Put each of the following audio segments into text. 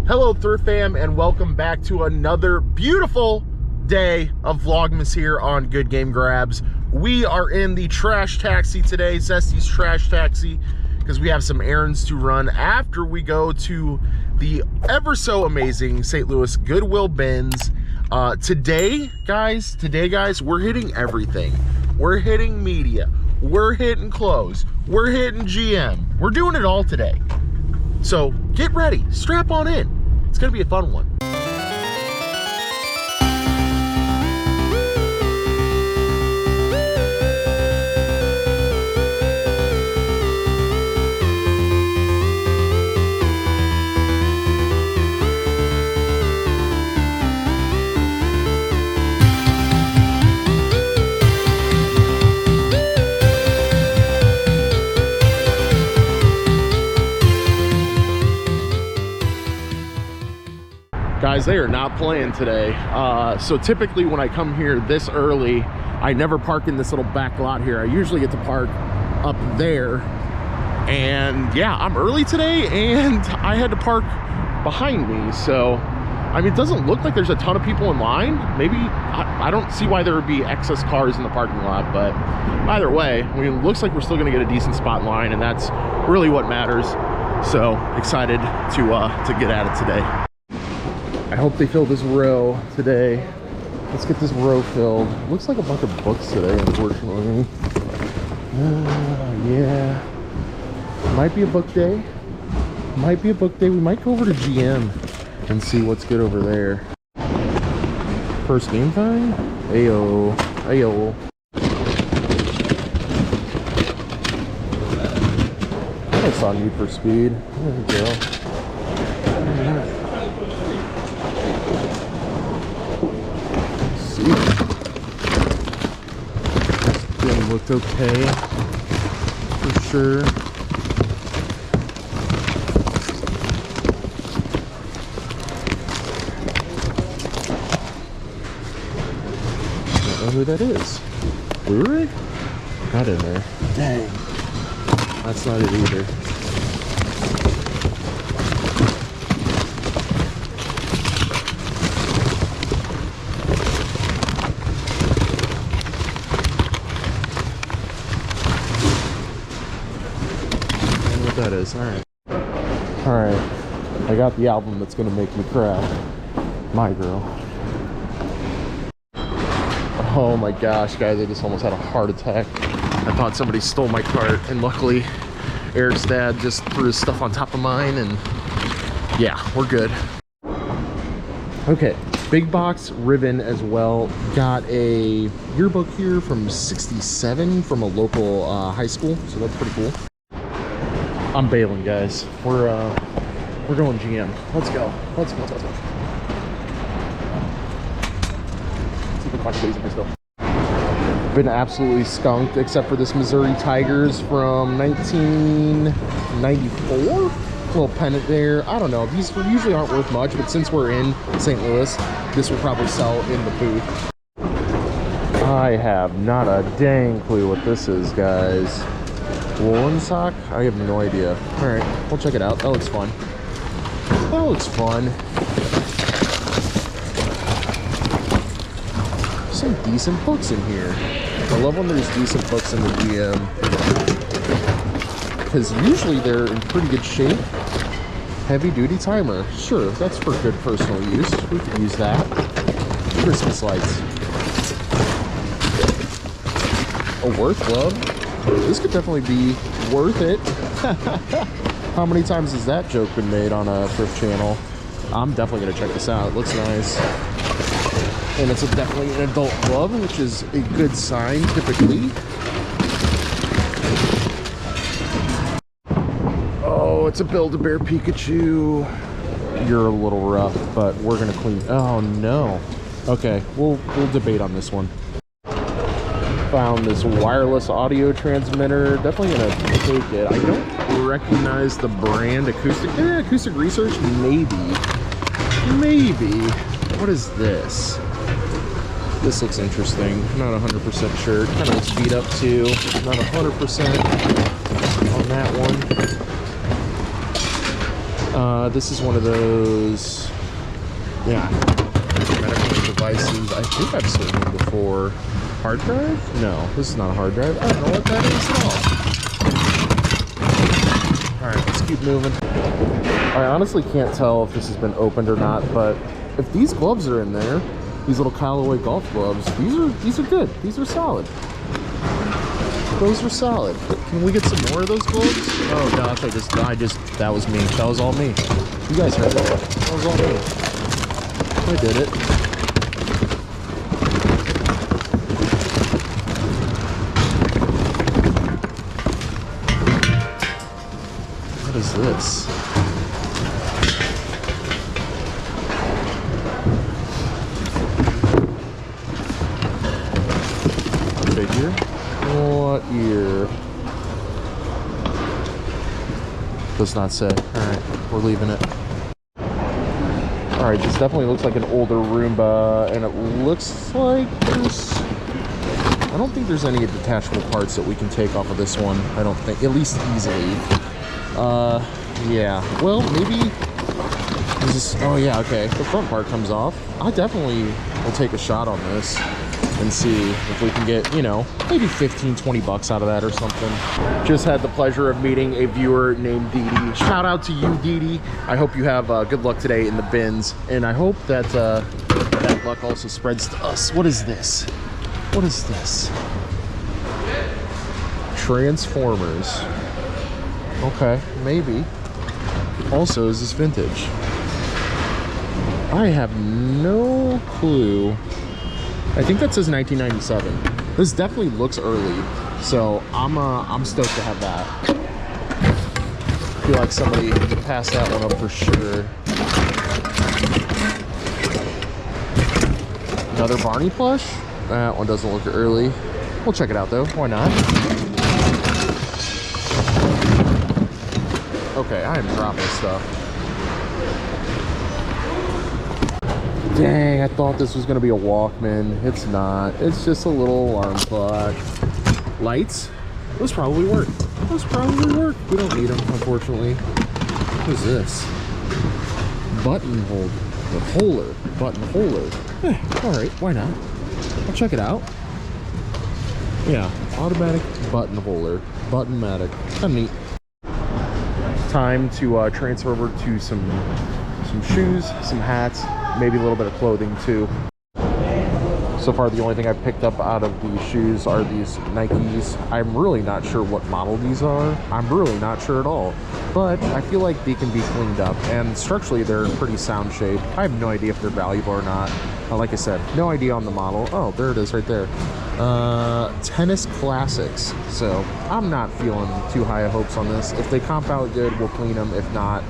Hello Thrift Fam, and welcome back to another beautiful day of Vlogmas here on Good Game Grabs. We are in the trash taxi today, Zesty's trash taxi, because we have some errands to run after we go to the ever so amazing St. Louis Goodwill bins. Today guys, we're hitting everything. We're hitting media, we're hitting clothes, we're hitting GM. We're doing it all today. So get ready, strap on in. It's gonna be a fun one. Guys, they are not playing today. So typically when I come here this early, I never park in this little back lot here. I usually get to park up there. And yeah, I'm early today and I had to park behind me. So, I mean, it doesn't look like there's a ton of people in line. Maybe, I don't see why there would be excess cars in the parking lot, but either way, I mean, it looks like we're still gonna get a decent spot in line, and that's really what matters. So excited to get at it today. I hope they fill this row today. Let's get this row filled. Looks like a bunch of books today, unfortunately. Yeah. Might be a book day. Might be a book day. We might go over to GM and see what's good over there. First game time? Ayo. Ayo. I saw Need for Speed. There we go. Looked okay for sure. Don't know who that is. Blu-ray? Not in there. Dang. That's not it either. That is. All right, I got the album that's gonna make me cry. My Girl. Oh my gosh, guys, I just almost had a heart attack. I thought somebody stole my cart, and luckily Eric's dad just threw his stuff on top of mine, and yeah, we're good. Okay, big box ribbon as well. Got a yearbook here from '67 from a local high school, so that's pretty cool. I'm bailing, guys. We're going GM. Let's go. Let's go. Let's go. Let's see if we can find some stuff. Been absolutely skunked, except for this Missouri Tigers from 1994. Little pennant there. I don't know. These usually aren't worth much, but since we're in St. Louis, this will probably sell in the booth. I have not a dang clue what this is, guys. Woolen sock? I have no idea. Alright, we'll check it out. That looks fun. That looks fun. Some decent books in here. I love when there's decent books in the GM, because usually they're in pretty good shape. Heavy duty timer. Sure, that's for good personal use. We could use that. Christmas lights. A worth glove. This could definitely be worth it. How many times has that joke been made on a thrift channel? I'm definitely gonna check this out. It looks nice. And it's definitely an adult glove, which is a good sign typically. Oh, it's a Build-A-Bear Pikachu. You're a little rough, but we're gonna clean. Oh no. Okay, we'll debate on this one. Found this wireless audio transmitter. Definitely gonna take it. I don't recognize the brand. Acoustic. Acoustic Research. Maybe. What is this? This looks interesting. Not 100% sure. Kind of looks beat up too. Not 100% on that one. This is one of those, yeah, medical devices. I think I've seen them before. Hard drive? No, this is not a hard drive. I don't know what that is at all. Alright, let's keep moving. I honestly can't tell if this has been opened or not, but if these gloves are in there, these little Callaway golf gloves, these are good. These are solid. Those are solid. Can we get some more of those gloves? Oh gosh, that was me. That was all me. You guys heard that. That was all me. I did it. What is this? Figure? What year? Does not say. Alright, we're leaving it. Alright, this definitely looks like an older Roomba, and it looks like there's... I don't think there's any detachable parts that we can take off of this one. I don't think, at least easily. Yeah. Well, maybe... Is this... Oh yeah, okay. The front part comes off. I definitely will take a shot on this and see if we can get, you know, maybe 15, 20 bucks out of that or something. Just had the pleasure of meeting a viewer named DD. Shout out to you, DD. I hope you have good luck today in the bins, and I hope that that luck also spreads to us. What is this? What is this? Transformers. Okay, maybe. Also, is this vintage? I have no clue. I think that says 1997. This definitely looks early, so I'm stoked to have that. I feel like somebody passed that one up for sure. Another Barney plush? That one doesn't look early. We'll check it out though. Why not? Okay, I am dropping stuff. Dang, I thought this was going to be a Walkman. It's not. It's just a little alarm clock. Lights? Those probably work. Those probably work. We don't need them, unfortunately. What is this? Button hold. The holder. Button holder. Alright, why not? I'll check it out. Yeah, automatic button holder. Button-matic. Kind of neat. Time to transfer over to some shoes, some hats, maybe a little bit of clothing too. So far the only thing I've picked up out of these shoes are these Nikes. I'm really not sure what model these are. I'm really not sure at all, but I feel like they can be cleaned up, and structurally they're in pretty sound shape. I have no idea if they're valuable or not. Like I said, no idea on the model. Oh, there it is right there. Tennis Classics. So I'm not feeling too high of hopes on this. If they comp out good, we'll clean them. If not,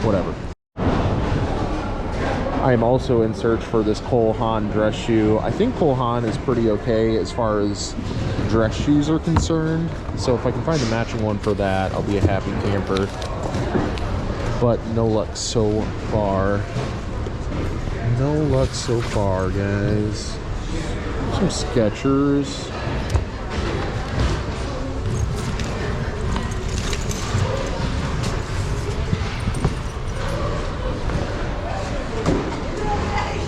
whatever. I am also in search for this Cole Haan dress shoe. I think Cole Haan is pretty okay as far as dress shoes are concerned. So if I can find a matching one for that, I'll be a happy camper. But no luck so far. No luck so far, guys. Some Skechers.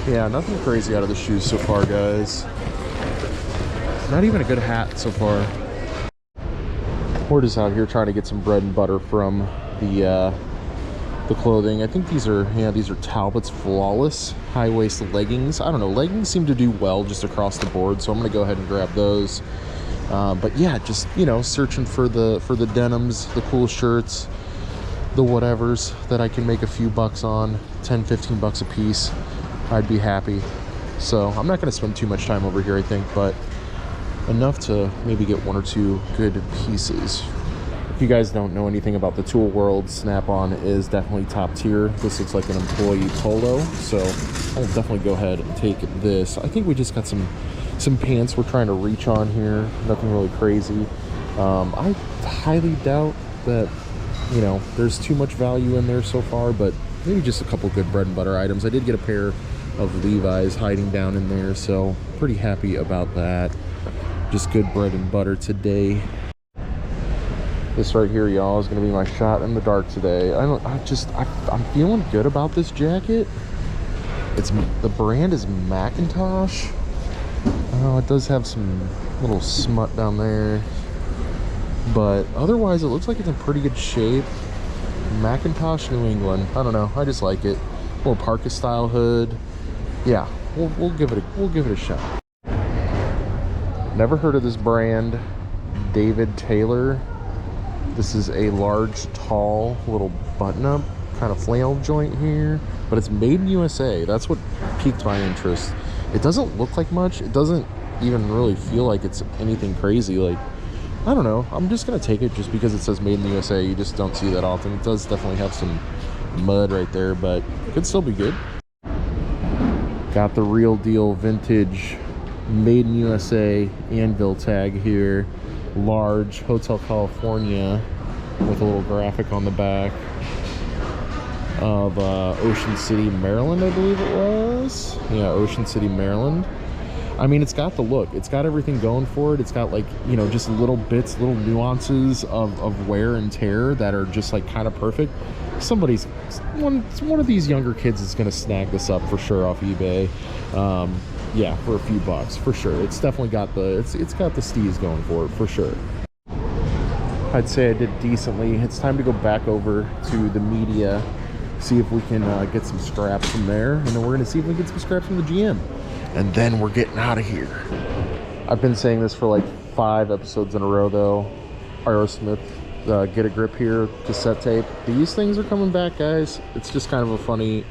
Yeah, nothing crazy out of the shoes so far, guys. Not even a good hat so far. We're just out here trying to get some bread and butter from the clothing. I think these are, yeah, these are Talbot's Flawless high-waist leggings. I don't know, leggings seem to do well just across the board, so I'm gonna go ahead and grab those. But yeah, just, you know, searching for the denims, the cool shirts, the whatevers that I can make a few bucks on, 10, 15 bucks a piece. I'd be happy. So I'm not going to spend too much time over here, I think, but enough to maybe get one or two good pieces. If you guys don't know anything about the tool world, Snap-on is definitely top tier. This looks like an employee polo, so I'll definitely go ahead and take this. I think we just got some pants we're trying to reach on here. Nothing really crazy. I highly doubt that, you know, there's too much value in there so far, but maybe just a couple good bread and butter items. I did get a pair of Levi's hiding down in there, so pretty happy about that. Just good bread and butter today. This right here, y'all, is gonna be my shot in the dark today. I'm feeling good about this jacket. The brand is Macintosh. Oh, it does have some little smut down there, but otherwise it looks like it's in pretty good shape. Macintosh, New England. I don't know. I just like it. Little parka style hood. Yeah, we'll give it a shot. Never heard of this brand, David Taylor. This is a large, tall, little button-up kind of flannel joint here, but it's made in USA. That's what piqued my interest. It doesn't look like much. It doesn't even really feel like it's anything crazy. Like, I don't know. I'm just gonna take it just because it says made in the USA. You just don't see that often. It does definitely have some mud right there, but it could still be good. Got the real deal vintage made in USA anvil tag here. Large, Hotel California, with a little graphic on the back of Ocean City, Maryland, I believe it was. Yeah, Ocean City, Maryland. I mean, it's got the look. It's got everything going for it. It's got, like, you know, just little bits, little nuances of wear and tear that are just, like, kind of perfect. One of these younger kids is going to snag this up for sure off eBay. Yeah, for a few bucks, for sure. It's definitely got the it's got the steez going for it, for sure. I'd say I did decently. It's time to go back over to the media, see if we can get some scraps from there, and then we're gonna see if we can get some scraps from the GM, and then we're getting out of here. I've been saying this for like 5 episodes in a row though. Aerosmith, Get a Grip Here cassette tape. These things are coming back, guys. It's just kind of a funny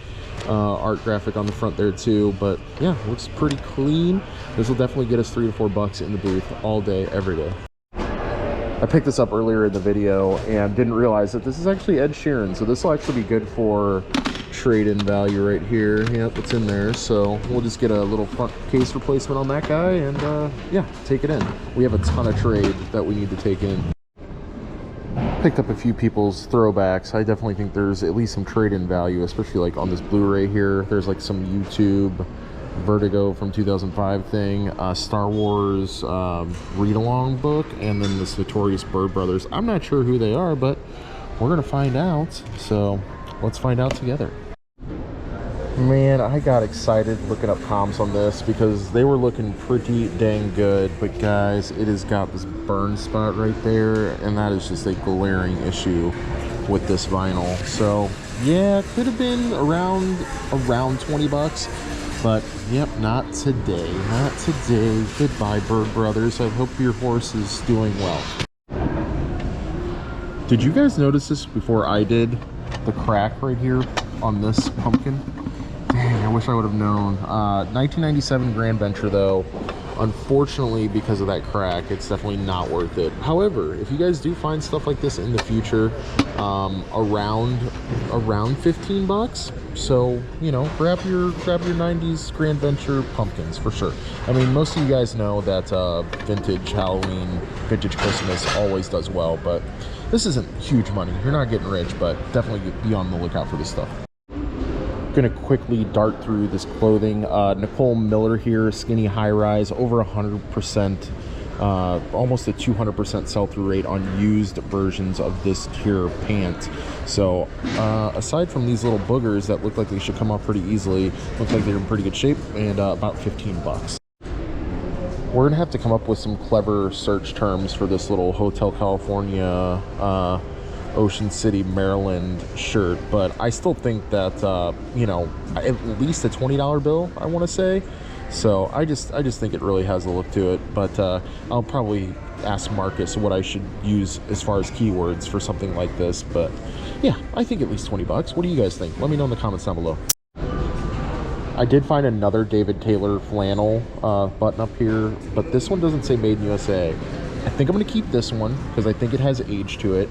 art graphic on the front there too, but yeah, looks pretty clean. This will definitely get us $3 to $4 in the booth all day, every day. I picked this up earlier in the video and didn't realize that this is actually Ed Sheeran, so this will actually be good for trade-in value right here. Yep, it's in there, so we'll just get a little front case replacement on that guy and yeah, take it in. We have a ton of trade that we need to take in. Picked up a few people's throwbacks. I definitely think there's at least some trade-in value, especially like on this Blu-ray here. There's like some YouTube Vertigo from 2005 thing, Star Wars read-along book, and then this Notorious Bird Brothers. I'm not sure who they are, but we're gonna find out, so let's find out together. Man, I got excited looking up comps on this because they were looking pretty dang good, but guys, it has got this burn spot right there, and that is just a glaring issue with this vinyl. So yeah, it could have been around $20, but yep, not today, not today. Goodbye, Bird Brothers. I hope your horse is doing well. Did you guys notice this before I did? The crack right here on this pumpkin. Dang, I wish I would have known. 1997 Grand Venture though. Unfortunately, because of that crack, it's definitely not worth it. However, if you guys do find stuff like this in the future, around $15, so you know, grab your 90s Grand Venture pumpkins for sure. I mean, most of you guys know that vintage Halloween, vintage Christmas always does well, but this isn't huge money. You're not getting rich, but definitely be on the lookout for this stuff. Gonna quickly dart through this clothing. Nicole Miller here, skinny high rise, over 100%, almost a 200% sell-through rate on used versions of this here pant. So aside from these little boogers that look like they should come off pretty easily, look like they're in pretty good shape, and about $15. We're gonna have to come up with some clever search terms for this little Hotel California Ocean City, Maryland shirt, but I still think that you know, at least a $20 bill, I want to say. So I just think it really has a look to it, but I'll probably ask Marcus what I should use as far as keywords for something like this. But yeah, I think at least $20. What do you guys think? Let me know in the comments down below. I did find another David Taylor flannel button up here, but this one doesn't say made in USA. I think I'm gonna keep this one because I think it has age to it.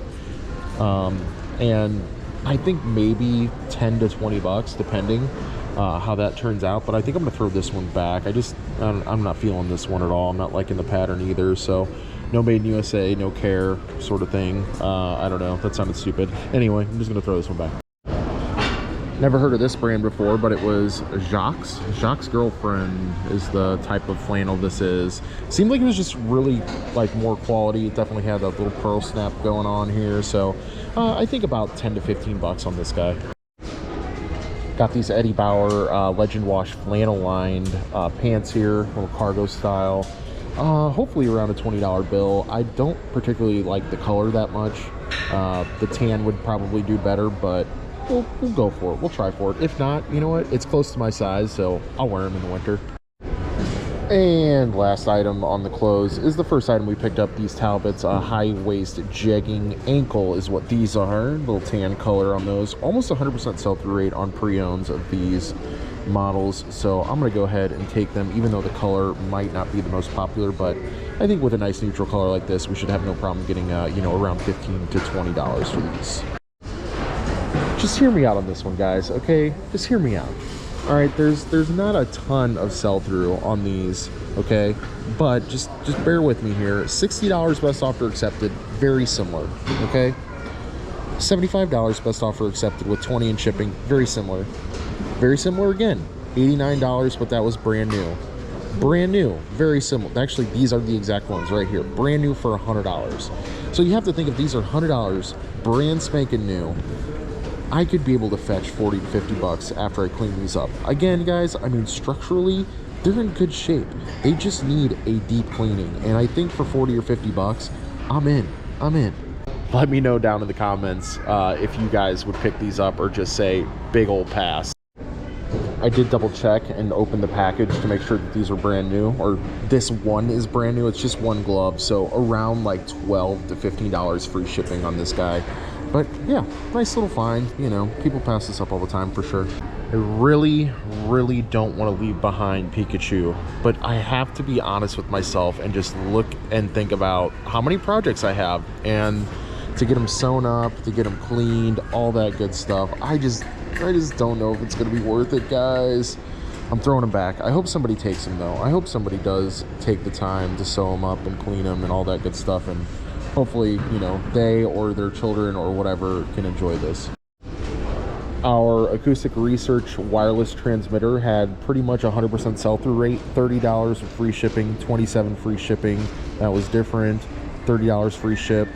And I think maybe 10 to 20 bucks depending how that turns out, but I think I'm gonna throw this one back. I'm not feeling this one at all. I'm not liking the pattern either, so no made in USA, no care sort of thing. I don't know, that sounded stupid. Anyway, I'm just gonna throw this one back. Never heard of this brand before, but it was Jacques Girlfriend is the type of flannel this is. Seemed like it was just really like more quality. It definitely had a little pearl snap going on here, so I think about 10 to 15 bucks on this guy. Got these Eddie Bauer Legend Wash flannel lined pants here, little cargo style. Hopefully around a $20 bill. I don't particularly like the color that much. The tan would probably do better, but we'll go for it. We'll try for it. If not, you know what? It's close to my size, so I'll wear them in the winter. And last item on the clothes is the first item we picked up. These Talbots, high waist jegging ankle is what these are. Little tan color on those. Almost 100% sell-through rate on pre-owns of these models, so I'm gonna go ahead and take them, even though the color might not be the most popular, but I think with a nice neutral color like this, we should have no problem getting you know, around $15 to $20 for these. Just hear me out on this one, guys, okay? Just hear me out. All right, there's not a ton of sell-through on these, okay? But just bear with me here. $60 best offer accepted, very similar, okay? $75 best offer accepted with 20 in shipping, very similar. Very similar again. $89, but that was brand new. Brand new, very similar. Actually, these are the exact ones right here. Brand new for $100. So you have to think if these are $100, brand spanking new, I could be able to fetch 40 to 50 bucks after I clean these up. Again, guys, I mean, structurally, they're in good shape. They just need a deep cleaning. And I think for 40 or 50 bucks, I'm in. Let me know down in the comments if you guys would pick these up or just say big old pass. I did double check and open the package to make sure that these are brand new, or this one is brand new. It's just one glove, so around like $12 to $15 free shipping on this guy. But yeah, nice little find. You know, people pass this up all the time for sure. I really don't want to leave behind Pikachu, but I have to be honest with myself and just look and think about how many projects I have, and to get them sewn up, to get them cleaned, all that good stuff. I just don't know if it's gonna be worth it, guys. I'm throwing them back. I hope somebody takes them though. I hope somebody does take the time to sew them up and clean them and all that good stuff, and hopefully, you know, they or their children or whatever can enjoy this. Our Acoustic Research wireless transmitter had pretty much 100% sell-through rate. $30 with free shipping, $27 free shipping. That was different. $30 free ship.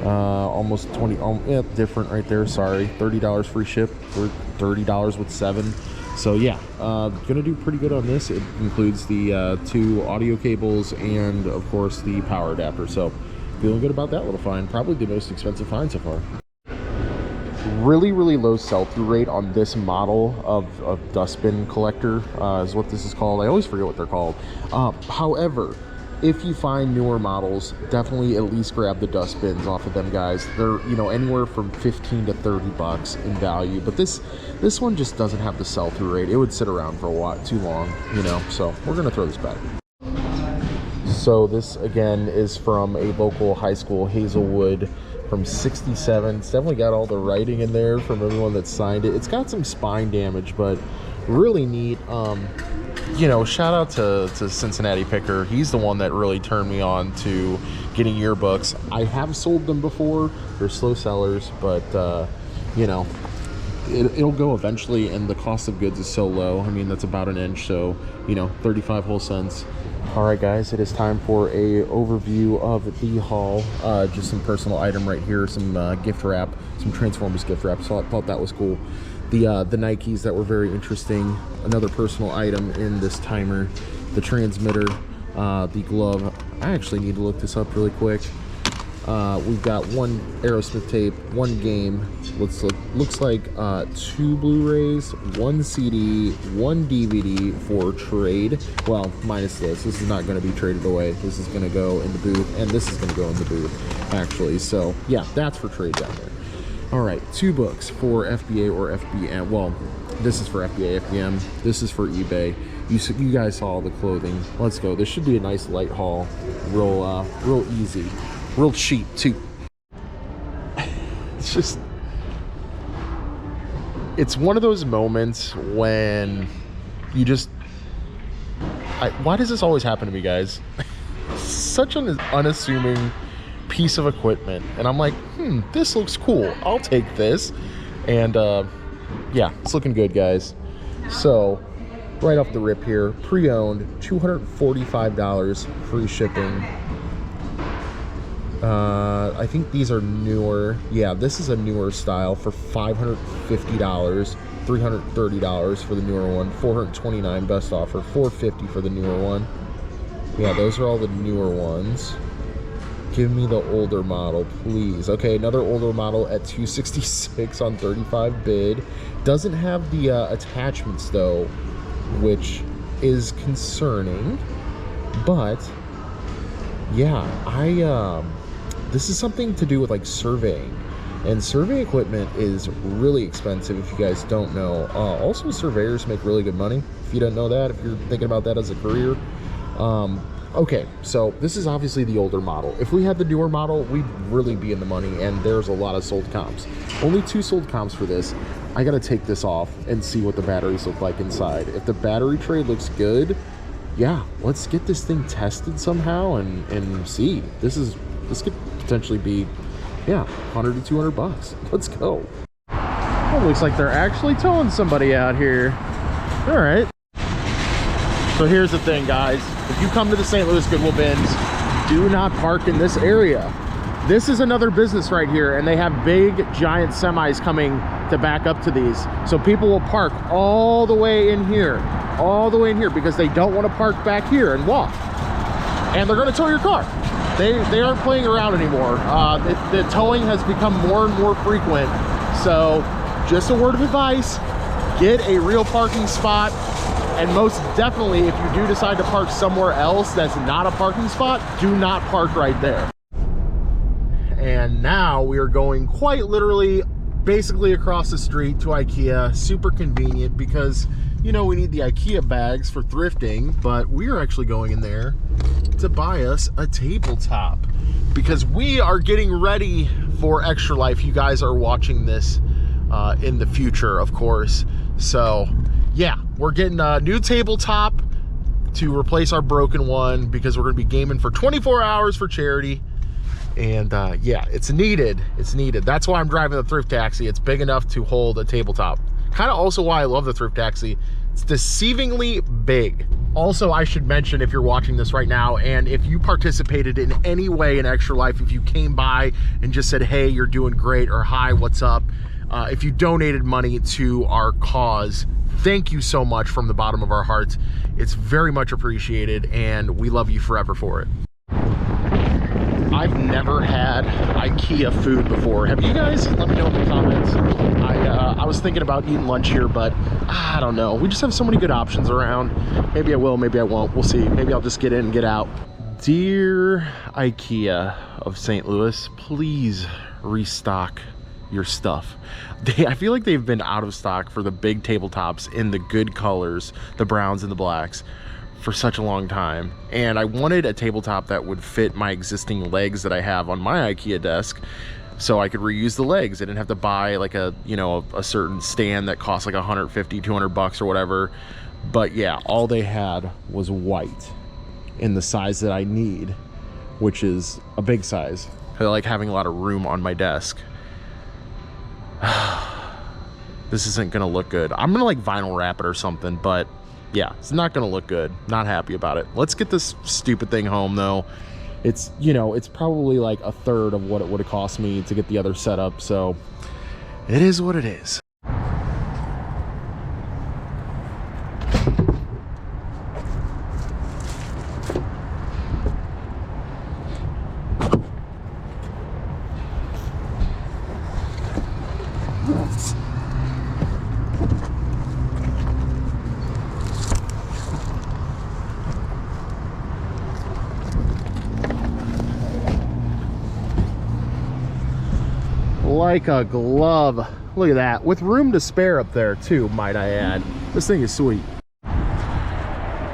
Almost 20, yeah, different right there, sorry. $30 free ship for $30 with 7. So yeah, gonna do pretty good on this. It includes the 2 audio cables and of course the power adapter, so feeling good about that little find. Probably the most expensive find so far. Really low sell-through rate on this model of dustbin collector is what this is called. I always forget what they're called. However, if you find newer models, definitely at least grab the dustbins off of them, guys. They're, you know, anywhere from 15 to 30 bucks in value, but this one just doesn't have the sell-through rate. It would sit around for a while too long, you know, so we're gonna throw this back. So this again is from a local high school, Hazelwood, from '67. It's definitely got all the writing in there from everyone that signed it. It's got some spine damage, but really neat. You know, shout out to Cincinnati Picker. He's the one that really turned me on to getting yearbooks. I have sold them before. They're slow sellers, but you know, it'll go eventually, and the cost of goods is so low. I mean, that's about an inch, so you know, 35 whole cents. All right, guys, it is time for a overview of the haul. Just some personal item right here, some gift wrap, some Transformers gift wrap. So I thought that was cool. The Nikes that were very interesting. Another personal item in this timer, the transmitter, the glove. I actually need to look this up really quick. We've got 1 Aerosmith tape, 1 game. Looks like 2 Blu-rays, 1 CD, 1 DVD for trade. Well, minus this. This is not going to be traded away. This is going to go in the booth, and this is going to go in the booth, actually. So yeah, that's for trade down there. All right, 2 books for FBA or FBM. Well, this is for FBA, FBM. This is for eBay. You guys saw the clothing. Let's go. This should be a nice light haul. Real easy. Real cheap, too. It's just... It's one of those moments when you just... why does this always happen to me, guys? Such an unassuming piece of equipment, and I'm like, this looks cool, I'll take this. And Yeah, it's looking good, guys. So right off the rip here, pre-owned, $245, free shipping. I think these are newer. Yeah, this is a newer style for $550, $330 for the newer one, $429 best offer, $450 for the newer one. Yeah, those are all the newer ones. Give me the older model, please. Okay, another older model at $266 on 35 bid. Doesn't have the attachments though, which is concerning. But yeah, this is something to do with like surveying, and survey equipment is really expensive if you guys don't know. Also, surveyors make really good money if you don't know that, if you're thinking about that as a career. Okay, so this is obviously the older model. If we had the newer model, we'd really be in the money, and there's a lot of sold comps. Only 2 sold comps for this. I gotta take this off and see what the batteries look like inside. If the battery tray looks good, yeah, let's get this thing tested somehow and see. This could potentially be, yeah, 100 to 200 bucks. Let's go. Oh, looks like they're actually towing somebody out here. All right. So here's the thing, guys. If you come to the St. Louis Goodwill bins, do not park in this area. This is another business right here, and they have big, giant semis coming to back up to these. So people will park all the way in here, because they don't want to park back here and walk. And they're going to tow your car. They aren't playing around anymore. The towing has become more and more frequent. So just a word of advice, get a real parking spot. And most definitely, if you do decide to park somewhere else that's not a parking spot, do not park right there. And now we are going quite literally basically across the street to IKEA. Super convenient because, you know, we need the IKEA bags for thrifting, but we are actually going in there to buy us a tabletop because we are getting ready for Extra Life. You guys are watching this in the future, of course. So yeah, we're getting a new tabletop to replace our broken one because we're going to be gaming for 24 hours for charity. And yeah, it's needed. It's needed. That's why I'm driving the thrift taxi. It's big enough to hold a tabletop. Kind of also why I love the thrift taxi. It's deceivingly big. Also, I should mention, if you're watching this right now, and if you participated in any way in Extra Life, if you came by and just said, hey, you're doing great, or hi, what's up? If you donated money to our cause, thank you so much from the bottom of our hearts. It's very much appreciated, and we love you forever for it. I've never had IKEA food before. Have you guys? Let me know in the comments. I was thinking about eating lunch here, but I don't know. We just have so many good options around. Maybe I will, maybe I won't. We'll see. Maybe I'll just get in and get out. Dear IKEA of St. Louis, please restock your stuff. I feel like they've been out of stock for the big tabletops in the good colors, the browns and the blacks, for such a long time. And I wanted a tabletop that would fit my existing legs that I have on my IKEA desk, so I could reuse the legs. I didn't have to buy like a, you know, a certain stand that costs like 150, 200 bucks or whatever. But yeah, all they had was white in the size that I need, which is a big size. I like having a lot of room on my desk. This isn't gonna look good. I'm gonna like vinyl wrap it or something, but yeah, it's not gonna look good. Not happy about it. Let's get this stupid thing home though. It's, you know, it's probably like a third of what it would have cost me to get the other setup, so it is what it is. Like a glove. Look at that, with room to spare up there too, might I add. This thing is sweet.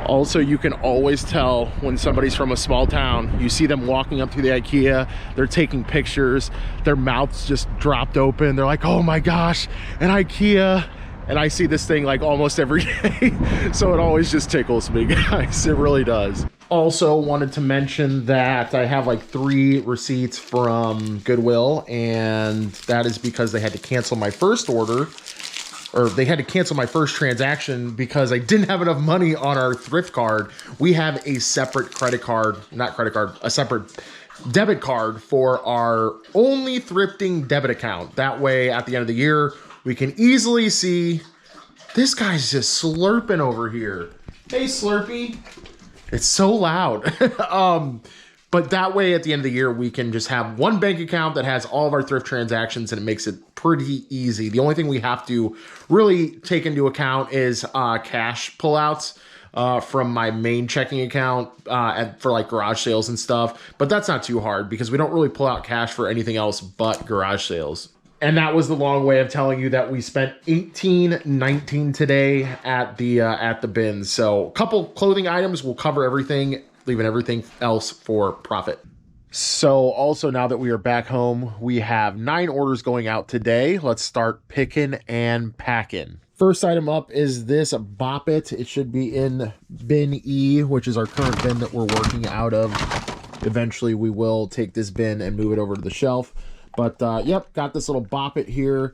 Also, you can always tell when somebody's from a small town. You see them walking up to the IKEA, they're taking pictures, their mouths just dropped open, they're like, oh my gosh, an IKEA. And I see this thing like almost every day. So it always just tickles me, guys. It really does. Also wanted to mention that I have like 3 receipts from Goodwill, and that is because they had to cancel my first order or they had to cancel my first transaction because I didn't have enough money on our thrift card. We have a separate credit card, not credit card, a separate debit card for our only thrifting debit account. That way, at the end of the year, we can easily see this guy's just slurping over here. Hey, Slurpee. It's so loud. But that way, at the end of the year, we can just have one bank account that has all of our thrift transactions, and it makes it pretty easy. The only thing we have to really take into account is cash pullouts from my main checking account for like garage sales and stuff. But that's not too hard because we don't really pull out cash for anything else but garage sales. And that was the long way of telling you that we spent $18.19 today at the bins. So a couple clothing items will cover everything, leaving everything else for profit. So also, now that we are back home, we have 9 orders going out today. Let's start picking and packing. First item up is this Bop It. It should be in bin E, which is our current bin that we're working out of. Eventually we will take this bin and move it over to the shelf. But yep, got this little Bop It here.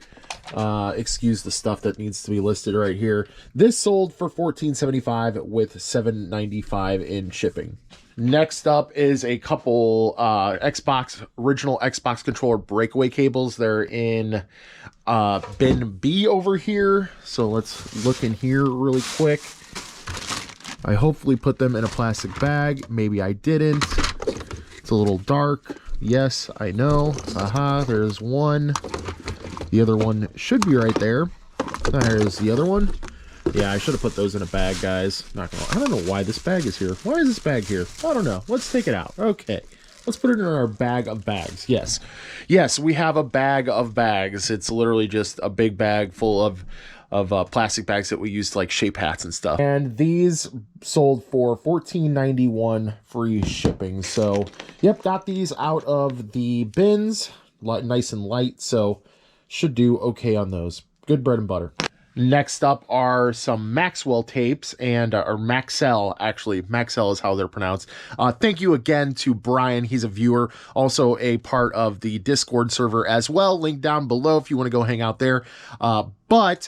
Excuse the stuff that needs to be listed right here. This sold for $14.75 with $7.95 in shipping. Next up is a couple original Xbox controller breakaway cables. They're in bin B over here. So let's look in here really quick. I hopefully put them in a plastic bag. Maybe I didn't. It's a little dark. Yes, I know. Aha, there's one. The other one should be right there. There's the other one. Yeah, I should have put those in a bag, guys. Not gonna, I don't know why this bag is here. Why is this bag here? I don't know. Let's take it out. Okay. Let's put it in our bag of bags. Yes. Yes, we have a bag of bags. It's literally just a big bag full of plastic bags that we use to like shape hats and stuff. And these sold for $14.91 free shipping. So, yep, got these out of the bins. Nice and light, so should do okay on those. Good bread and butter. Next up are some Maxwell tapes, and or Maxell, actually. Maxell is how they're pronounced. Thank you again to Brian. He's a viewer, also a part of the Discord server as well. Link down below if you want to go hang out there. But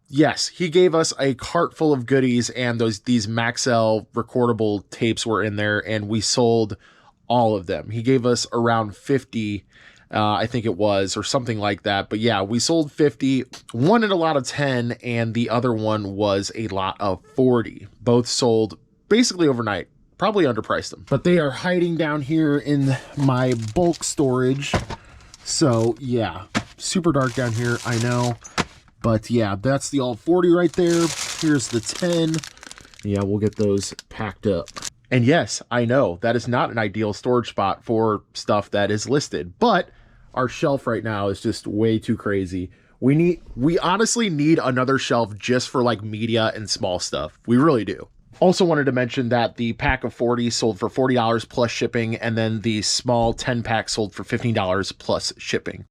yes, he gave us a cart full of goodies, and these Maxell recordable tapes were in there, and we sold all of them. He gave us around 50, I think it was, or something like that. But yeah, we sold 50. One at a lot of 10, and the other one was a lot of 40. Both sold basically overnight. Probably underpriced them. But they are hiding down here in my bulk storage. So yeah, super dark down here, I know. But yeah, that's the all 40 right there. Here's the 10. Yeah, we'll get those packed up. And yes, I know that is not an ideal storage spot for stuff that is listed, but our shelf right now is just way too crazy. We honestly need another shelf just for like media and small stuff. We really do. Also wanted to mention that the pack of 40 sold for $40 plus shipping, and then the small 10 pack sold for $15 plus shipping.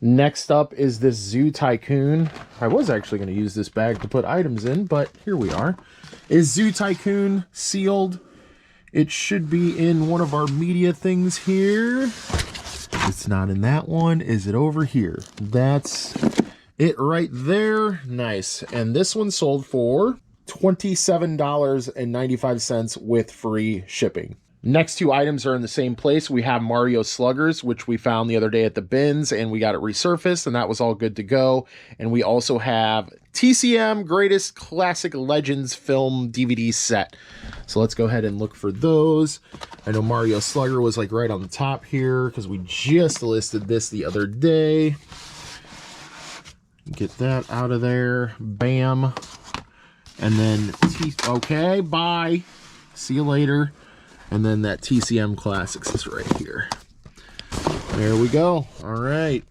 Next up is this Zoo Tycoon. I was actually going to use this bag to put items in, but here we are. Is Zoo Tycoon sealed? It should be in one of our media things here. It's not in that one. Is it over here? That's it right there. Nice. And this one sold for $27.95 with free shipping. Next two items are in the same place. We have Mario Sluggers, which we found the other day at the bins, and we got it resurfaced, and that was all good to go. And we also have TCM Greatest Classic Legends film DVD set. So let's go ahead and look for those. I know Mario Slugger was like right on the top here because we just listed this the other day. Get that out of there. Bam. And then, okay, bye. See you later. And then that TCM Classics is right here. There we go. All right.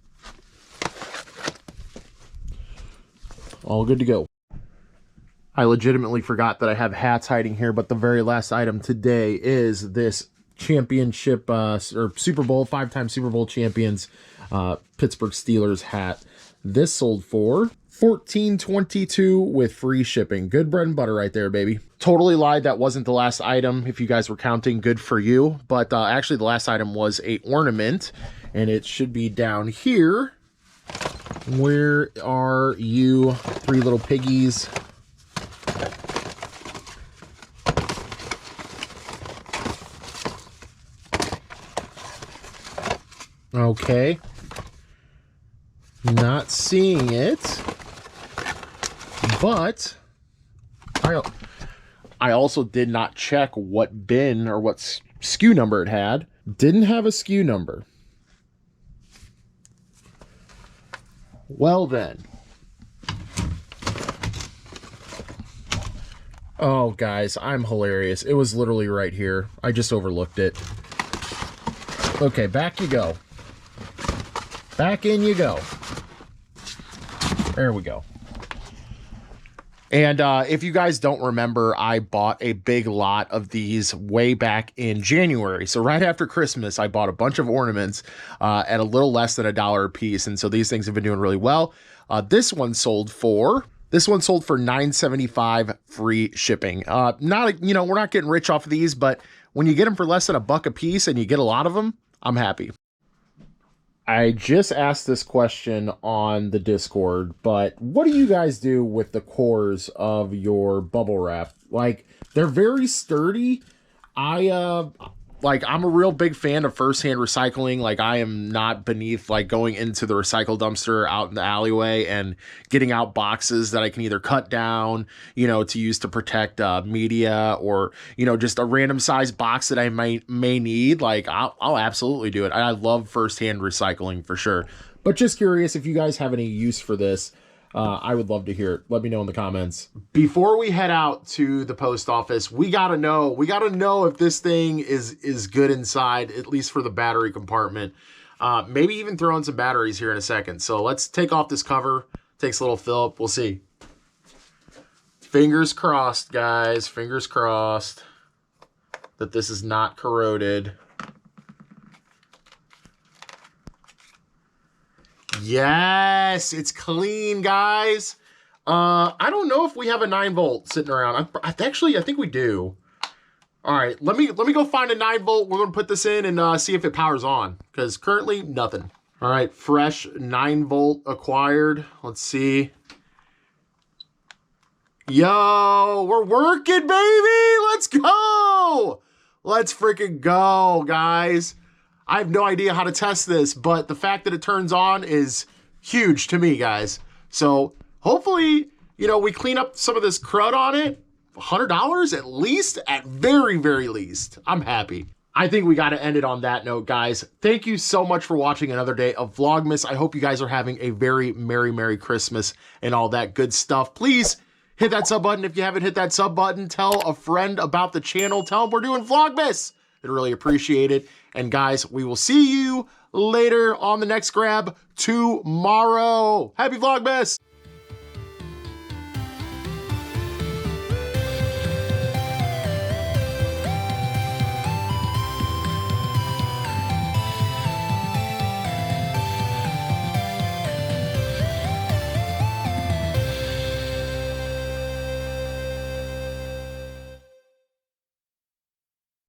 All good to go. I legitimately forgot that I have hats hiding here, but the very last item today is this championship or Super Bowl, 5-time Super Bowl champions Pittsburgh Steelers hat. This sold for $14.22 with free shipping. Good bread and butter right there, baby. Totally lied, that wasn't the last item. If you guys were counting, good for you. But actually the last item was a ornament, and it should be down here. Where are you, three little piggies? Okay. Not seeing it. But I also did not check what bin or what SKU number it had. Didn't have a SKU number. Well then. Oh, guys, I'm hilarious. It was literally right here. I just overlooked it. Okay, back you go. Back in you go. There we go. And if you guys don't remember, I bought a big lot of these way back in January. So right after Christmas, I bought a bunch of ornaments at a little less than $1 a piece. And so these things have been doing really well. This one sold for $9.75 free shipping. Not, you know, we're not getting rich off of these, but when you get them for less than $1 a piece and you get a lot of them, I'm happy. I just asked this question on the Discord, but what do you guys do with the cores of your bubble wrap? Like, they're very sturdy. I'm a real big fan of firsthand recycling. Like, I am not beneath like going into the recycle dumpster out in the alleyway and getting out boxes that I can either cut down, you know, to use to protect media, or, you know, just a random size box that I may need. Like, I'll absolutely do it. I love firsthand recycling for sure. But just curious if you guys have any use for this. I would love to hear it. Let me know in the comments. Before we head out to the post office, we gotta know if this thing is good inside, at least for the battery compartment. Maybe even throw in some batteries here in a second. So let's take off this cover. Takes a little fill up. We'll see. Fingers crossed, guys. Fingers crossed that this is not corroded. Yes, it's clean, guys. I don't know if we have a 9-volt sitting around. I think we do. All right, let me go find a 9-volt. We're gonna put this in and see if it powers on, because currently nothing. All right, fresh 9-volt acquired. Let's see. Yo, we're working, baby. Let's go. Let's freaking go, guys. I have no idea how to test this, but the fact that it turns on is huge to me, guys. So hopefully, you know, we clean up some of this crud on it. $100 at least, at very, very least. I'm happy. I think we got to end it on that note, guys. Thank you so much for watching another day of Vlogmas. I hope you guys are having a very Merry Christmas and all that good stuff. Please hit that sub button if you haven't hit that sub button. Tell a friend about the channel. Tell them we're doing Vlogmas. I'd really appreciate it. And guys, we will see you later on the next grab tomorrow. Happy Vlogmas!